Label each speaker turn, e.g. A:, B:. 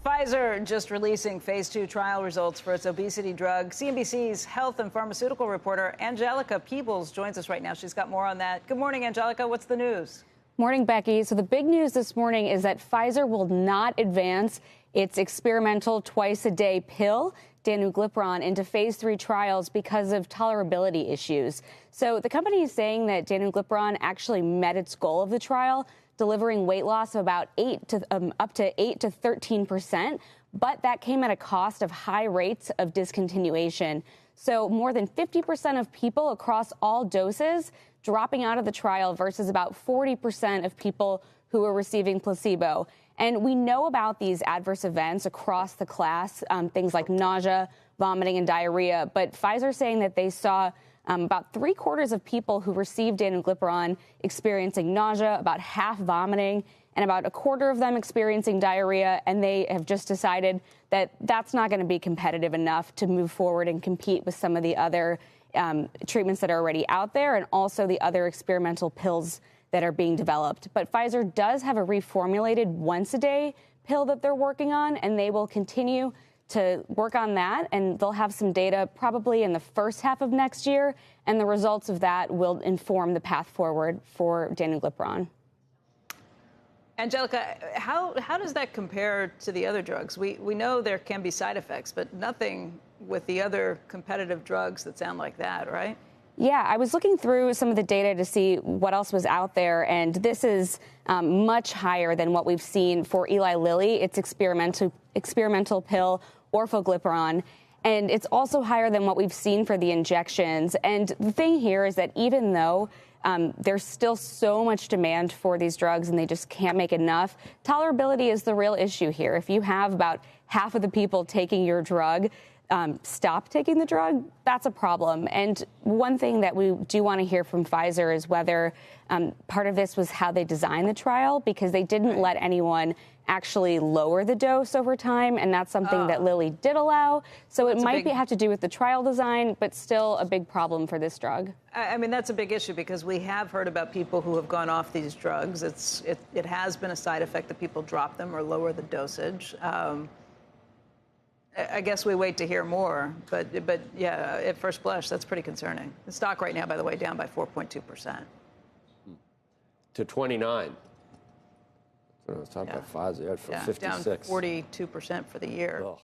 A: Pfizer just releasing phase 2 trial results for its obesity drug. CNBC's health and pharmaceutical reporter Angelica Peebles joins us right now. She's got more on that. Good morning, Angelica. What's the news?
B: Morning, Becky. So the big news this morning is that Pfizer will not advance its experimental twice-a-day pill, danuglipron, into phase 3 trials because of tolerability issues. So the company is saying that danuglipron actually met its goal of the trial, delivering weight loss of about up to 8 to 13%, but that came at a cost of high rates of discontinuation. So more than 50% of people across all doses dropping out of the trial versus about 40% of people who are receiving placebo. And we know about these adverse events across the class, things like nausea, vomiting, and diarrhea. But Pfizer saying that they saw about 3/4 of people who received danuglipron experiencing nausea, about half vomiting, and about 1/4 of them experiencing diarrhea. And they have just decided that that's not going to be competitive enough to move forward and compete with some of the other treatments that are already out there and also the other experimental pills that are being developed. But Pfizer does have a reformulated once-a-day pill that they're working on, and they will continue to work on that, and they'll have some data probably in the first half of next year, and the results of that will inform the path forward for danuglipron.
A: Angelica, how does that compare to the other drugs? We know there can be side effects, but nothing with the other competitive drugs that sound like that, right?
B: Yeah, I was looking through some of the data to see what else was out there, and this is much higher than what we've seen for Eli Lilly, its experimental pill, orforglipron, and it's also higher than what we've seen for the injections. And the thing here is that even though there's still so much demand for these drugs and they just can't make enough, tolerability is the real issue here. If you have about half of the people taking your drug stop taking the drug, that's a problem. And one thing that we do want to hear from Pfizer is whether part of this was how they designed the trial, because they didn't let anyone actually lower the dose over time, and that's something that Lilly did allow. So it might have to do with the trial design, but still a big problem for this drug.
A: I mean, that's a big issue because we have heard about people who have gone off these drugs. It has been a side effect that people drop them or lower the dosage. I guess we wait to hear more, but yeah, at first blush, that's pretty concerning. The stock right now, by the way, down by 4.2%.
C: To 29. I was talking about Pfizer, for 56.
A: Down 42% for the year. Ugh.